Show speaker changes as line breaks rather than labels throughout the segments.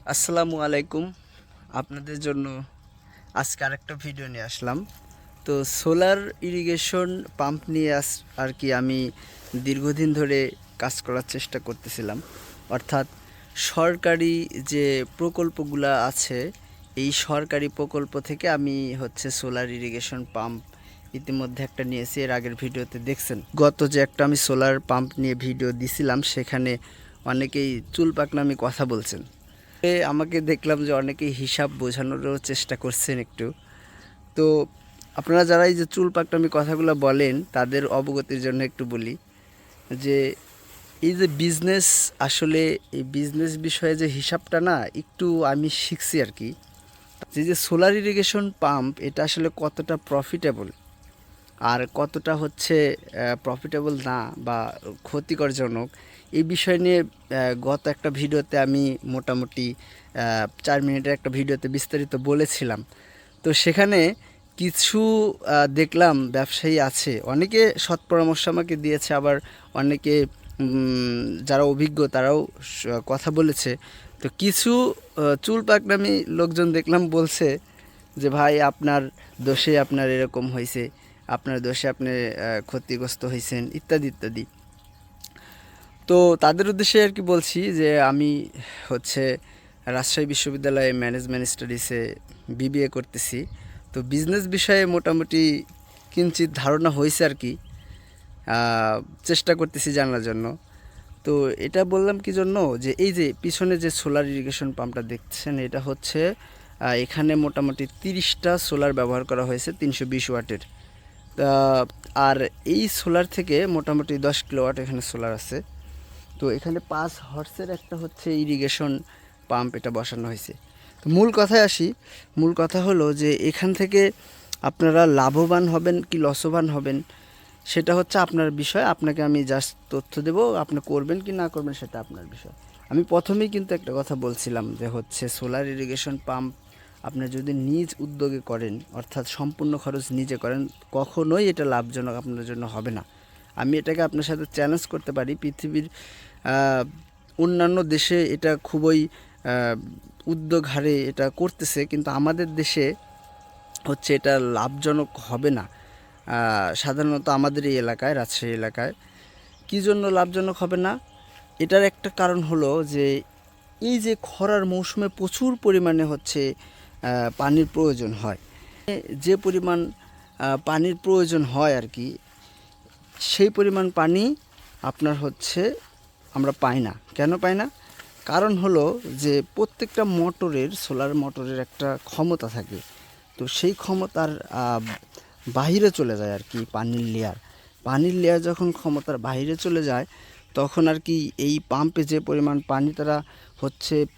আসসালামু আলাইকুম। আপনাদের জন্য আজকে আরেকটা ভিডিও নিয়ে আসলাম। তো সোলার ইরিগেশন পাম্প নিয়ে আর কি আমি দীর্ঘদিন ধরে কাজ করার চেষ্টা করতেছিলাম। অর্থাৎ সরকারি যে প্রকল্পগুলো আছে, এই সরকারি প্রকল্প থেকে আমি সোলার ইরিগেশন পাম্প ইতিমধ্যে একটা নিয়েছি। এর আগের ভিডিওতে দেখছেন, গত যে একটা আমি সোলার পাম্প নিয়ে ভিডিও দিছিলাম, সেখানে অনেকেই চুল পাকনামি কথা বলছেন। আমাকে দেখলাম যে অনেকেই হিসাব বোঝানোরও চেষ্টা করছেন একটু। তো আপনারা যারা এই যে চুল পাকনামি কথাগুলো বলেন, তাদের অবগতির জন্য একটু বলি যে এই যে বিজনেস, আসলে এই বিজনেস বিষয়ে যে হিসাবটা না একটু আমি শিখছি আর কি। যে সোলার ইরিগেশন পাম্প এটা আসলে কতটা প্রফিটেবল আর কতটা প্রফিটেবল না বা ক্ষতিকরজনক, এই বিষয় নিয়ে গত একটা ভিডিওতে আমি মোটামুটি 4 মিনিটের একটা ভিডিওতে বিস্তারিত বলেছিলাম। তো সেখানে কিছু দেখলাম ব্যবসায়ী আছে, অনেকে সৎ পরামর্শ আমাকে দিয়েছে, আবার অনেকে যারা অভিজ্ঞ তারাও কথা বলেছে। তো কিছু চুল পাকনামি লোকজন দেখলাম বলছে যে ভাই, আপনার দোষে আপনার এরকম হয়েছে, আপনার দোষে আপনি ক্ষতিগ্রস্ত হয়েছেন, ইত্যাদি ইত্যাদি। তো তাদের উদ্দেশ্যে আর কি বলছি যে আমি হচ্ছে রাজশাহী বিশ্ববিদ্যালয়ে ম্যানেজমেন্ট স্টাডিসে বিবিএ করতেছি। তো বিজনেস বিষয়ে মোটামুটি কিঞ্চিত ধারণা হয়েছে আর কি। চেষ্টা করতেছি জানার জন্য। তো এটা বললাম কি জন্য, যে এই যে পিছনে যে সোলার ইরিগেশন পাম্পটা দেখছেন, এটা এখানে মোটামুটি 30টা সোলার ব্যবহার করা হয়েছে 320 ওয়াটের। আর এই সোলার থেকে মোটামুটি 10 কিলোওয়াট এখানে সোলার আছে। তো এখানে 5 হর্সের একটা ইরিগেশন পাম্প এটা বসানো হয়েছে। তো মূল কথায় আসি। মূল কথা হলো যে এখান থেকে আপনারা লাভবান হবেন কি লসবান হবেন, সেটা আপনার বিষয়। আপনাকে আমি জাস্ট তথ্য দেব, আপনি করবেন কি না করবেন সেটা আপনার বিষয়। আমি প্রথমেই কিন্তু একটা কথা বলছিলাম যে সোলার ইরিগেশন পাম্প আপনি যদি নিজ উদ্যোগে করেন, অর্থাৎ সম্পূর্ণ খরচ নিজে করেন, কখনোই এটা লাভজনক আপনার জন্য হবে না। আমি এটাকে আপনার সাথে চ্যালেঞ্জ করতে পারি। পৃথিবীর অন্যান্য দেশে এটা খুবই উদ্যোগ হারে এটা করতেছে, কিন্তু আমাদের দেশে এটা লাভজনক হবে না। সাধারণত আমাদের এই এলাকায়, রাজশাহী এলাকায়, কী জন্য লাভজনক হবে না, এটার একটা কারণ হলো যে এই যে খরার মৌসুমে প্রচুর পরিমাণে পানির প্রয়োজন হয়। যে পরিমাণ পানির প্রয়োজন হয় আর কি, সেই পরিমাণ পানি আপনার আমরা পাই না। কেন পাই না? কারণ হলো যে প্রত্যেকটা মোটরের, সোলার মোটরের একটা ক্ষমতা থাকে। তো সেই ক্ষমতার বাহিরে চলে যায় আর কি পানির লেয়ার যখন ক্ষমতার বাইরে চলে যায়, তখন আর কি এই পাম্পে যে পরিমাণ পানি তারা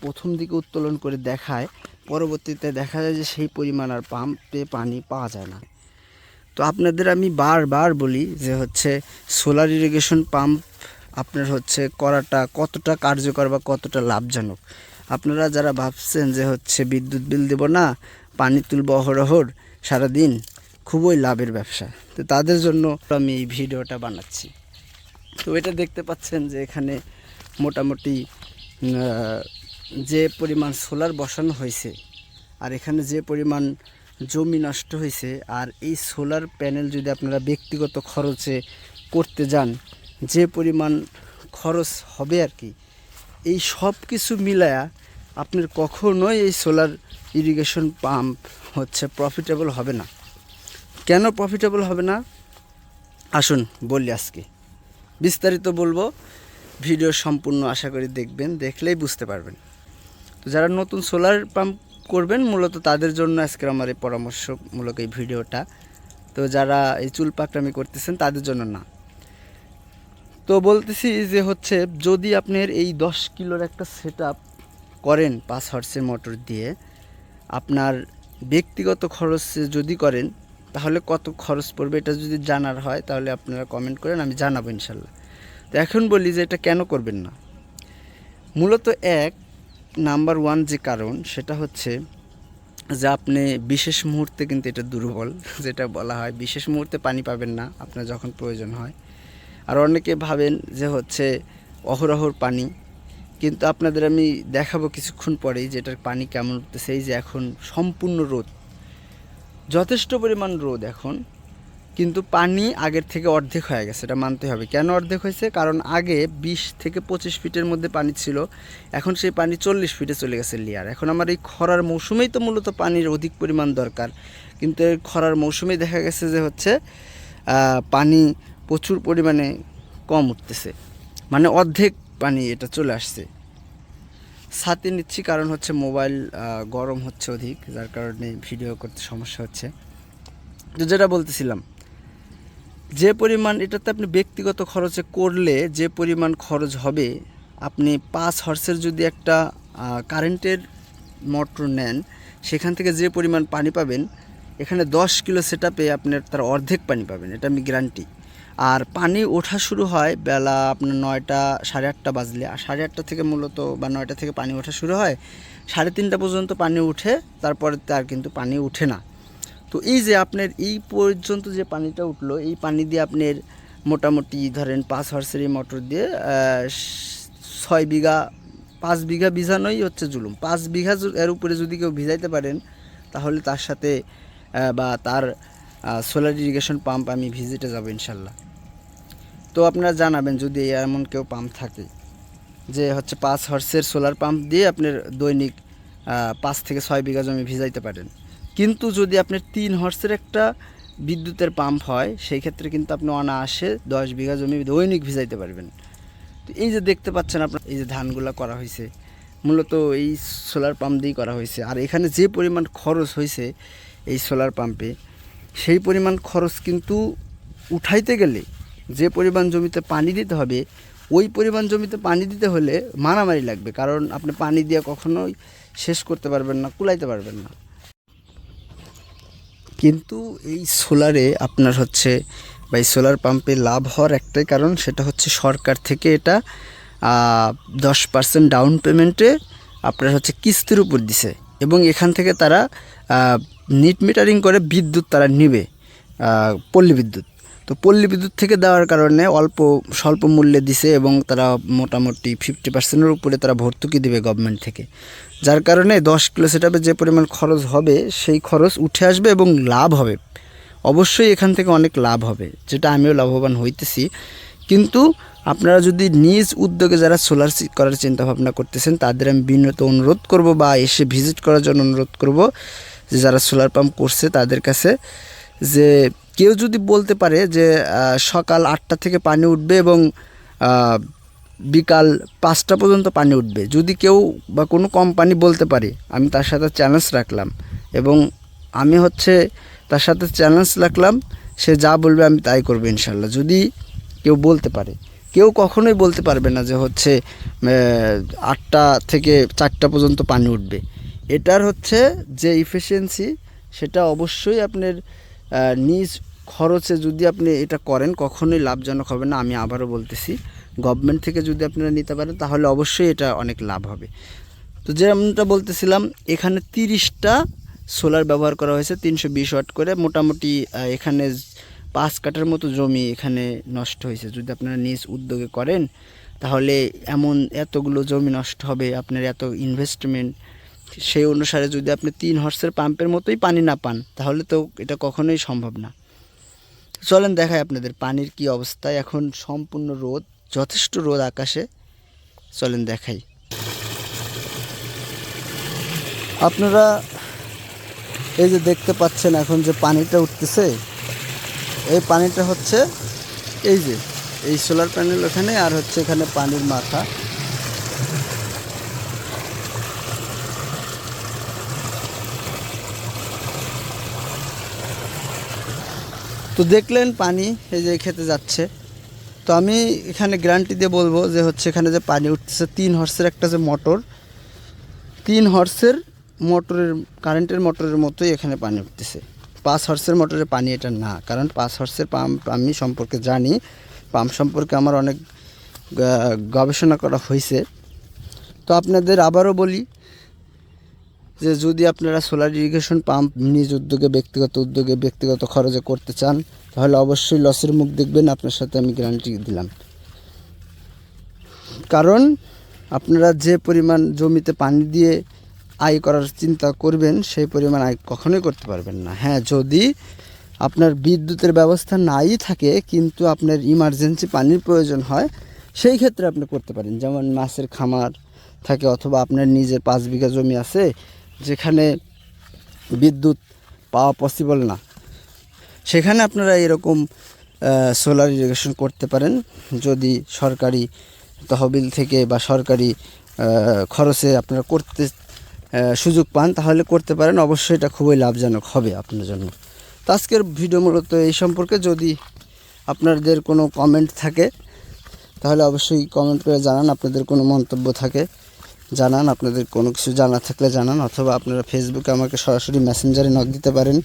প্রথম দিকে উত্তোলন করে দেখায়, পরবর্তীতে দেখা যায় যে সেই পরিমাণ আর পাম্পে পানি পাওয়া যায় না। তো আপনাদের আমি বারবার বলি যে সোলার ইরিগেশন পাম্প আপনার করাটা কতটা কার্যকর বা কতটা লাভজনক। আপনারা যারা ভাবছেন যে বিদ্যুৎ বিল দেব না, পানি তুলব অহরহর সারাদিন, খুবই লাভের ব্যবসা, তো তাদের জন্য আমি এই ভিডিওটা বানাচ্ছি। তো এটা দেখতে পাচ্ছেন যে এখানে মোটামুটি যে পরিমাণ সোলার বসানো হয়েছে, আর এখানে যে পরিমাণ জমি নষ্ট হয়েছে, আর এই সোলার প্যানেল যদি আপনারা ব্যক্তিগত খরচে করতে যান, যে পরিমাণ খরচ হবে আর কি, এই সব কিছু মিলায়া আপনার কখনোই এই সোলার ইরিগেশন পাম্প প্রফিটেবল হবে না। কেন প্রফিটেবল হবে না, আসুন বলি। আজকে বিস্তারিত বলবো, ভিডিও সম্পূর্ণ আশা করি দেখবেন, দেখলেই বুঝতে পারবেন। তো যারা নতুন সোলার পাম্প করবেন, মূলত তাদের জন্য আজকের আমার এই পরামর্শমূলক এই ভিডিওটা। তো যারা এই চুল পাকড়ামি করতেছেন তাদের জন্য না। তো বলতেছি যে যদি আপনার এই 10 কিলোর একটা সেট করেন 5 হর্সের মোটর দিয়ে, আপনার ব্যক্তিগত খরচ যদি করেন, তাহলে কত খরচ পড়বে এটা যদি জানার হয়, তাহলে আপনারা কমেন্ট করেন, আমি জানাবো ইনশাল্লাহ। তো এখন বলি যে এটা কেন করবেন না। মূলত নাম্বার 1 যে কারণ, সেটা যে আপনি বিশেষ মুহূর্তে কিন্তু এটা দুর্বল, যেটা বলা হয় বিশেষ মুহূর্তে পানি পাবেন না আপনার যখন প্রয়োজন হয়। আর অনেকে ভাবেন যে অহরহর পানি, কিন্তু আপনাদের আমি দেখাবো কিছুক্ষণ পরেই যে এটার পানি কেমন উঠতেছে। এই যে এখন সম্পূর্ণ রোদ, যথেষ্ট পরিমাণ রোদ এখন, কিন্তু পানি আগের থেকে অর্ধেক হয়ে গেছে, এটা মানতে হবে। কেন অর্ধেক হয়েছে? কারণ আগে 20 থেকে 25 ফিটের মধ্যে পানি ছিল, এখন সেই পানি 40 ফিটে চলে গেছে লেয়ার। এখন আমার এই খরার মৌসুমেই তো মূলত পানির অধিক পরিমাণ দরকার, কিন্তু এই খরার মৌসুমেই দেখা গেছে যে হচ্ছে পানি প্রচুর পরিমাণে কম উঠতেছে, মানে অর্ধেক পানি এটা চলে আসছে। ছাতি নিচ্ছি কারণ হচ্ছে মোবাইল গরম হচ্ছে অধিক, যার কারণে ভিডিও করতে সমস্যা হচ্ছে। তো যেটা বলতেছিলাম, যে পরিমাণ এটাতে আপনি ব্যক্তিগত খরচে করলে যে পরিমাণ খরচ হবে, আপনি 5 হর্সের যদি একটা কারেন্টের মোটর নেন, সেখান থেকে যে পরিমাণ পানি পাবেন, এখানে 10 কিলো সেটআপে আপনার তার অর্ধেক পানি পাবেন, এটা আমি গ্যারান্টি। আর পানি ওঠা শুরু হয় বেলা আপনার 9টা 8:30 বাজলে, আর 8:30 থেকে মূলত বা 9টা থেকে পানি ওঠা শুরু হয়, 3:30 পর্যন্ত পানি উঠে, তারপরে তার কিন্তু পানি উঠে না। তো এই যে আপনার এই পর্যন্ত যে পানিটা উঠলো, এই পানি দিয়ে আপনার মোটামুটি ধরেন 5 হর্সের এই মোটর দিয়ে 6 বিঘা 5 বিঘা ভিজানোই হচ্ছে জুলুম। 5 বিঘা এর উপরে যদি কেউ ভিজাইতে পারেন, তাহলে তার সাথে বা তার সোলার ইরিগেশন পাম্প আমি ভিজিটে যাব ইনশাল্লাহ। তো আপনারা জানাবেন যদি এমন কেউ পাম্প থাকে যে হচ্ছে 5 হর্সের সোলার পাম্প দিয়ে আপনার দৈনিক 5 থেকে 6 বিঘা জমি ভিজাইতে পারেন। কিন্তু যদি আপনার 3 হর্সের একটা বিদ্যুতের পাম্প হয়, সেই ক্ষেত্রে কিন্তু আপনি অনায়াসে 10 বিঘা জমি দৈনিক ভিজাইতে পারবেন। তো এই যে দেখতে পাচ্ছেন আপনার, এই যে ধানগুলো করা হয়েছে মূলত এই সোলার পাম্প দিয়েই করা হয়েছে। আর এখানে যে পরিমাণ খরচ হয়েছে এই সোলার পাম্পে, সেই পরিমাণ খরচ কিন্তু উঠাইতে গেলে যে পরিমাণ জমিতে পানি দিতে হবে, ওই পরিমাণ জমিতে পানি দিতে হলে মারামারি লাগবে, কারণ আপনি পানি দিয়ে কখনোই শেষ করতে পারবেন না, কুলাইতে পারবেন না। কিন্তু এই সোলারে আপনার হচ্ছে বা এই সোলার পাম্পে লাভ হওয়ার একটাই কারণ, সেটা হচ্ছে সরকার থেকে এটা 10% ডাউন পেমেন্টে আপনার হচ্ছে কিস্তির উপর দিছে, এবং এখান থেকে তারা নিট মিটারিং করে বিদ্যুৎ তারা নিবে, পল্লী বিদ্যুৎ। তো পল্লী বিদ্যুৎ থেকে দেওয়ার কারণে স্বল্প মূল্যে দিছে, এবং তারা মোটামুটি 50%-এর উপরে তারা ভর্তুকি দেবে গভর্নমেন্ট থেকে, যার কারণে 10 কিলো সেটআপে যে পরিমাণ খরচ হবে, সেই খরচ উঠে আসবে এবং লাভ হবে। অবশ্যই এখান থেকে অনেক লাভ হবে, যেটা আমিও লাভবান হইতেছি। কিন্তু আপনারা যদি নিজ উদ্যোগে যারা সোলার করার চিন্তা ভাবনা করতেছেন, তাদের আমি বিনীত অনুরোধ করব বা এসে ভিজিট করার জন্য অনুরোধ করব, যে যারা সোলার পাম্প করছে তাদের কাছে, যে কেউ যদি বলতে পারে যে সকাল 8টা থেকে পানি উঠবে এবং বিকাল 5টা পর্যন্ত পানি উঠবে, যদি কেউ বা কোনো কোম্পানি বলতে পারে, আমি তার সাথে চ্যালেঞ্জ রাখলাম, এবং আমি হচ্ছে তার সাথে চ্যালেঞ্জ রাখলাম, সে যা বলবে আমি তাই করবো ইনশাল্লাহ। যদি কেউ বলতে পারে, কেউ কখনোই বলতে পারবে না যে হচ্ছে 8টা থেকে 4টা পর্যন্ত পানি উঠবে। এটার হচ্ছে যে ইফিসিয়েন্সি, সেটা অবশ্যই আপনার নিজ খরচে যদি আপনি এটা করেন, কখনোই লাভজনক হবে না। আমি আবারও বলতেছি, গভর্নমেন্ট থেকে যদি আপনারা নিতে পারেন, তাহলে অবশ্যই এটা অনেক লাভ হবে। তো যেমনটা বলতেছিলাম, এখানে 30টা সোলার ব্যবহার করা হয়েছে 320 ওয়াট করে। মোটামুটি এখানে 5 কাঠার মতো জমি এখানে নষ্ট হয়েছে। যদি আপনারা নিজ উদ্যোগে করেন, তাহলে এতগুলো জমি নষ্ট হবে, আপনার এত ইনভেস্টমেন্ট, সেই অনুসারে যদি আপনি 3 হর্সের পাম্পের মতোই পানি না পান, তাহলে তো এটা কখনোই সম্ভব না। চলেন দেখাই আপনাদের পানির কি অবস্থা। এখন সম্পূর্ণ রোদ, যথেষ্ট রোদ আকাশে, চলেন দেখাই। আপনারা এই যে দেখতে পাচ্ছেন এখন যে পানিটা উঠতেছে, এই পানিটা হচ্ছে এই সোলার প্যানেল ওখানে, আর হচ্ছে এখানে পানির মাথা। তো দেখলেন পানি এই যে খেতে যাচ্ছে। তো আমি এখানে গ্যারান্টি দিয়ে বলবো যে হচ্ছে এখানে যে পানি উঠতেছে, 3 হর্সের একটা যে মোটর, 3 হর্সের মোটরের কারেন্টের মোটরের মতোই এখানে পানি উঠতেছে। 5 হর্সের মোটরের পানি এটা না, কারণ 5 হর্সের পাম্প আমি সম্পর্কে জানি, পাম্প সম্পর্কে আমার অনেক গবেষণা করা হয়েছে। তো আপনাদের আবারও বলি যে যদি আপনারা সোলার ইরিগেশন পাম্প নিজ উদ্যোগে, ব্যক্তিগত উদ্যোগে, ব্যক্তিগত খরচে করতে চান, তাহলে অবশ্যই লসের মুখ দেখবেন, আপনার সাথে আমি গ্যারান্টি দিলাম। কারণ আপনারা যে পরিমাণ জমিতে পানি দিয়ে আয় করার চিন্তা করবেন সেই পরিমাণ আয় কখনোই করতে পারবেন না। হ্যাঁ, যদি আপনার বিদ্যুতের ব্যবস্থা নাই থাকে কিন্তু আপনার ইমার্জেন্সি পানির প্রয়োজন হয়, সেই ক্ষেত্রে আপনি করতে পারেন। যেমন মাছের খামার থাকে অথবা আপনার নিজের 5 বিঘা জমি আছে যেখানে বিদ্যুৎ পাওয়া পসিবল না, সেখানে আপনারা এরকম সোলার ইরিগেশন করতে পারেন। যদি সরকারি তহবিল থেকে বা সরকারি খরচে আপনারা করতে সুযোগ পান তাহলে করতে পারেন। অবশ্যই এটা খুবই লাভজনক হবে আপনার জন্য। তো আজকের ভিডিও মূলত এই সম্পর্কে। যদি আপনাদের কোনো কমেন্ট থাকে তাহলে অবশ্যই কমেন্ট করে জানান, আপনাদের কোনো মন্তব্য থাকে জানান, আপনাদের কোনো কিছু জানা থাকলে জানান, অথবা আপনারা ফেসবুকে আমাকে সরাসরি মেসেঞ্জারে নক দিতে পারেন।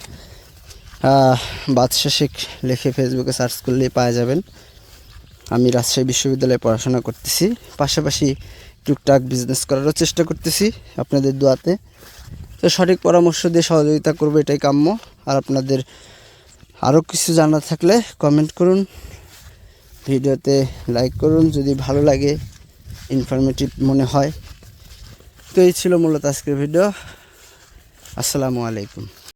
বাদশা শেখ লিখে ফেসবুকে সার্চ করলেই পাওয়া যাবেন। আমি রাজশাহী বিশ্ববিদ্যালয়ে পড়াশোনা করতেছি, পাশাপাশি টুকটাক বিজনেস করারও চেষ্টা করতেছি আপনাদের দোয়াতে। তো সঠিক পরামর্শ দিয়ে সহযোগিতা করবো, এটাই কাম্য। আর আপনাদের আরও কিছু জানা থাকলে কমেন্ট করুন, ভিডিওতে লাইক করুন যদি ভালো লাগে, ইনফরমেটিভ মনে হয়। তো এই ছিল মূলত আজকের ভিডিও। আসসালামু আলাইকুম।